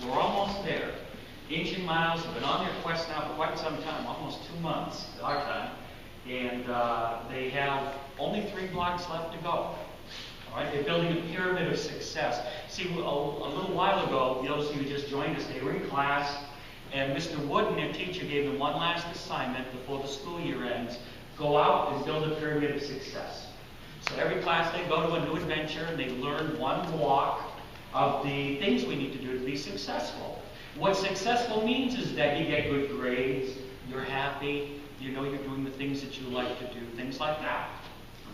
We're almost there. Inch and Miles have been on their quest now for quite some time, almost 2 months, our time. And they have only 3 blocks left to go. All right, they're building a pyramid of success. See, a little while ago, those who just joined us, they were in class, and Mr. Wooden, their teacher, gave them one last assignment before the school year ends. Go out and build a pyramid of success. So every class they go to a new adventure, and they learn one block of the things we need to do to be successful. What successful means is that you get good grades, you're happy, you know you're doing the things that you like to do, things like that.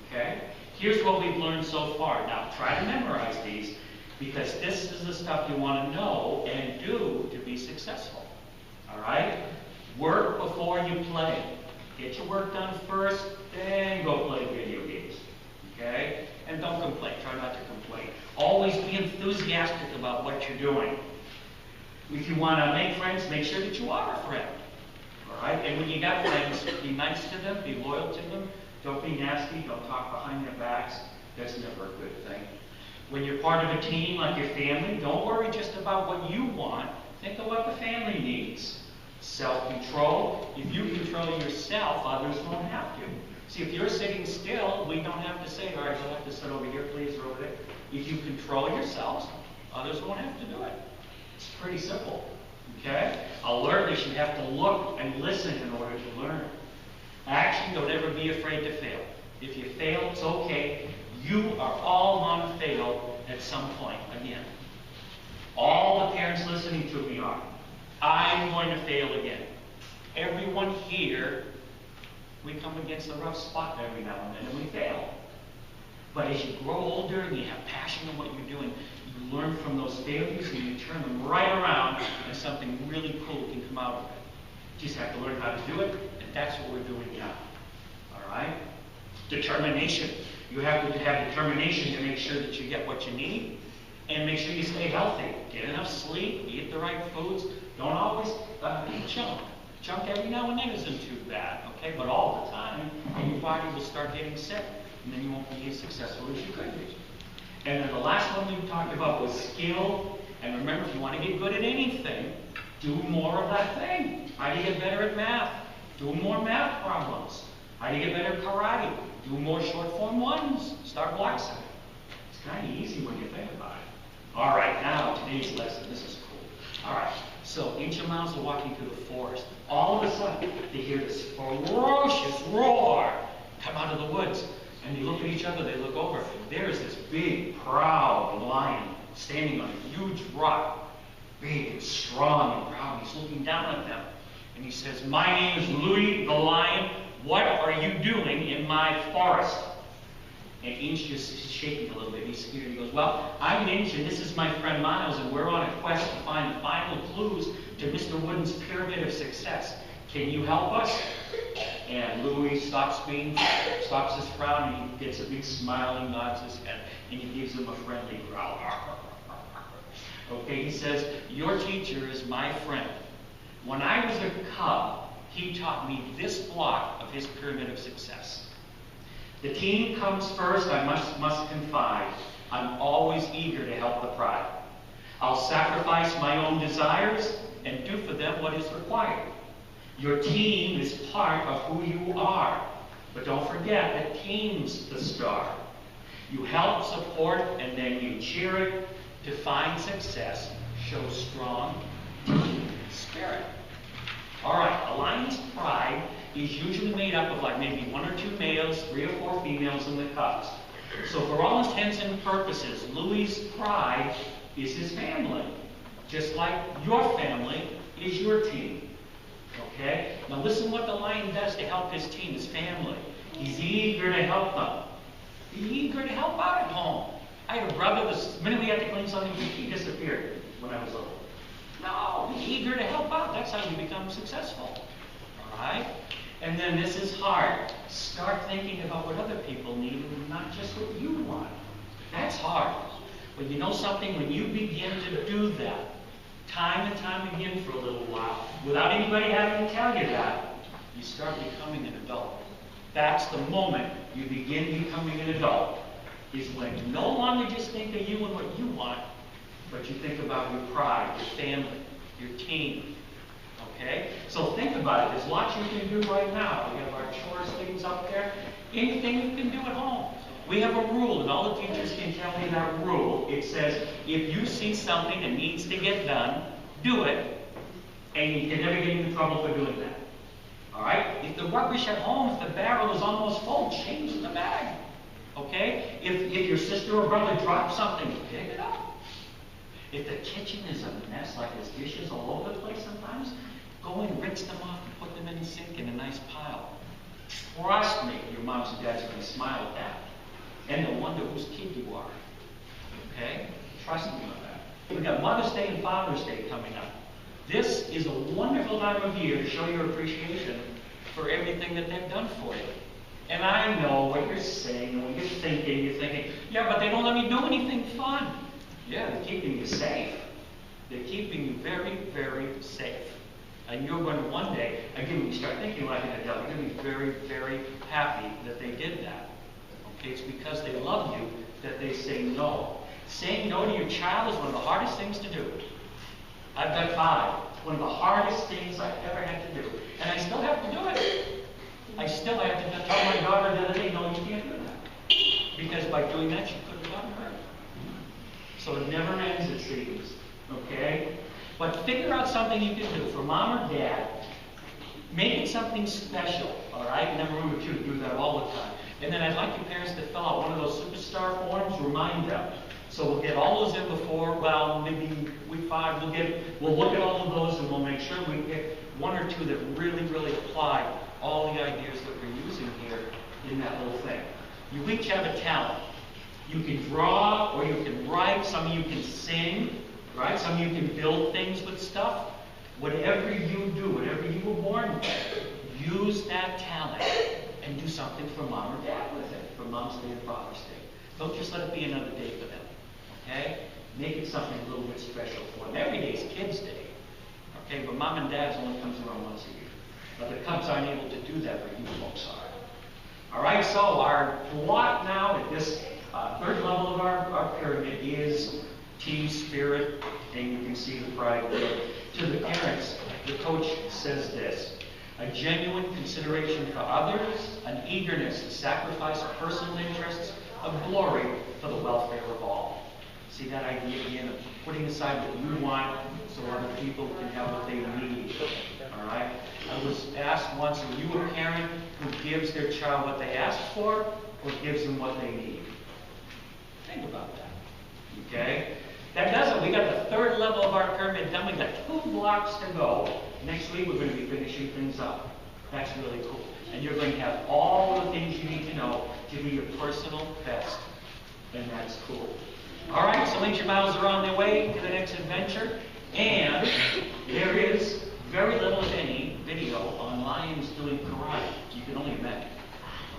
Okay? Here's what we've learned so far. Now, try to memorize these, because this is the stuff you want to know and do to be successful. All right? Work before you play. Get your work done first, then go play video games. Okay? And don't complain. Try not to complain. Always be enthusiastic about what you're doing. If you want to make friends, make sure that you are a friend. All right? And when you got friends, be nice to them, be loyal to them. Don't be nasty. Don't talk behind their backs. That's never a good thing. When you're part of a team like your family, don't worry just about what you want. Think of what the family needs. Self-control. If you control yourself, others won't have to. See, if you're sitting still, we don't have to say, all right, you'll have to sit over here, please, or over there. If you control yourselves, others won't have to do it. It's pretty simple. Okay? Alertness, you have to look and listen in order to learn. Action, don't ever be afraid to fail. If you fail, it's okay. You are all going to fail at some point again. All the parents listening to me are. I'm going to fail again. Everyone here, we come against a rough spot every now and then, and we fail. But as you grow older and you have passion in what you're doing, you learn from those failures and you turn them right around, and something really cool can come out of it. You just have to learn how to do it, and that's what we're doing now. All right? Determination. You have to have determination to make sure that you get what you need, and make sure you stay healthy. Get enough sleep, eat the right foods. Don't always eat junk. Junk every now and then isn't too bad, okay? But all the time, and your body will start getting sick, and then you won't be as successful as you could be. And then the last one we talked about was skill. And remember, if you want to get good at anything, do more of that thing. How do you get better at math? Do more math problems. How do you get better at karate? Do more short form ones. Start boxing. It's kind of easy when you think about it. All right, now today's lesson. This is cool. All right, so Inch and Miles are walking through the forest. All of a sudden, they hear this ferocious roar come out of the woods. And they look at each other, they look over. There is this big, proud lion standing on a huge rock. Big and strong and proud. He's looking down at them. And he says, my name is Louis the Lion. What are you doing in my forest? And Inch just is shaking a little bit. He's scared. He goes, well, I'm Inch, and this is my friend Miles, and we're on a quest to find the final clues to Mr. Wooden's pyramid of success. Can you help us? And Louis stops his frown, and he gets a big smile and nods his head, and he gives them a friendly growl. Okay, he says, your teacher is my friend. When I was a cub, he taught me this block of his pyramid of success. The team comes first, I must confide. I'm always eager to help the pride. I'll sacrifice my own desires and do for them what is required. Your team is part of who you are. But don't forget that team's the star. You help, support, and then you cheer it. To find success, show strong team spirit. All right, a lion's pride is usually made up of like maybe 1 or 2 males, 3 or 4 females, and the cubs. So for all intents and purposes, Louis's pride is his family. Just like your family is your team. Okay? Now listen what the lion does to help his team, his family. He's eager to help them. He's eager to help out at home. I had a brother, the minute we had to clean something, he disappeared when I was little. No, he's eager to help out. That's how you become successful. All right? And then this is hard. Start thinking about what other people need and not just what you want. That's hard. But you know something? When you begin to do that, time and time again for a little while, without anybody having to tell you that, you start becoming an adult. That's the moment you begin becoming an adult, is when you no longer just think of you and what you want, but you think about your pride, your family, your team. Okay? So think about it. There's lots you can do right now. We have our chores things up there. Anything you can do at home. We have a rule, and all the teachers can tell me that rule. It says, if you see something that needs to get done, do it, and you can never get into trouble for doing that. All right? If the rubbish at home, if the barrel is almost full, change the bag. Okay? If your sister or brother drops something, pick it up. If the kitchen is a mess, like there's dishes all over the place sometimes, go and rinse them off and put them in the sink in a nice pile. Trust me, your moms and dads are going to smile at that. And they'll wonder whose kid you are. Okay? Trust me on that. We've got Mother's Day and Father's Day coming up. This is a wonderful time of year to show your appreciation for everything that they've done for you. And I know what you're saying and what you're thinking. You're thinking, yeah, but they don't let me do anything fun. Yeah, they're keeping you safe. They're keeping you very, very safe. And you're going to one day, again, when you start thinking like an adult, you're going to be very, very happy that they did that. Okay, it's because they love you that they say no. Saying no to your child is one of the hardest things to do. I've got 5. It's one of the hardest things I've ever had to do. And I still have to do it. I still have to tell my daughter the other day, no, you can't do that. Because by doing that, she could have gotten hurt. So it never ends, it seems. Okay? But figure out something you can do for mom or dad. Make it something special, all right? And then remember, too, to do that all the time. And then I'd like your parents to fill out one of those superstar forms, remind them. So we'll get all those in before, well, maybe week 5, we'll look at all of those and we'll make sure we pick 1 or 2 that really, really apply all the ideas that we're using here in that little thing. You each have a talent. You can draw or you can write, some of you can sing, right? Some of you can build things with stuff. Whatever you do, whatever you were born with, use that talent and do something for mom or dad with it, for Mom's Day and Father's Day. Don't just let it be another day for them, okay? Make it something a little bit special for them. Every day is Kids' Day, okay? But Mom and Dad's only comes around once a year. But the Cubs aren't able to do that, but you folks are. All right, so our plot now at this third level of our pyramid is team spirit, and you can see the pride there. To the parents, the coach says this: a genuine consideration for others, an eagerness to sacrifice personal interests of glory for the welfare of all. See that idea again of putting aside what you want so other people can have what they need. All right? I was asked once, are you a parent who gives their child what they ask for or gives them what they need? Think about that. Okay? That does it. We got the third level of our pyramid done. We got 2 blocks to go. Next week we're going to be finishing things up. That's really cool. And you're going to have all the things you need to know to be your personal best. And that's cool. All right, so Ancient Miles are on their way to the next adventure. And there is very little, if any, video on lions doing karate. You can only imagine.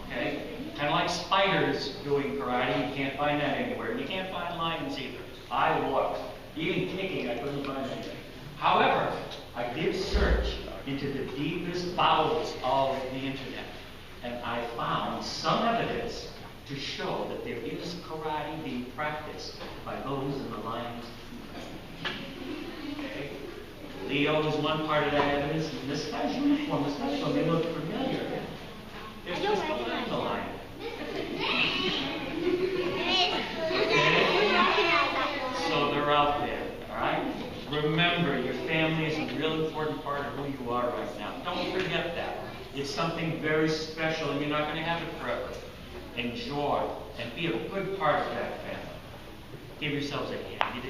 Okay? Kind of like spiders doing karate. You can't find that anywhere. And you can't find lions either. I looked. Even kicking, I couldn't find anything. However, I did search into the deepest bowels of the internet, and I found some evidence to show that there is karate being practiced by those in the lions. Okay? Leo is one part of that evidence, and this guy's uniform, this guy's may look familiar. There's just the lion. So they're out there, all right? Remember, your family is a real important part of who you are right now. Don't forget that. It's something very special, and you're not going to have it forever. Enjoy, and be a good part of that family. Give yourselves a hand.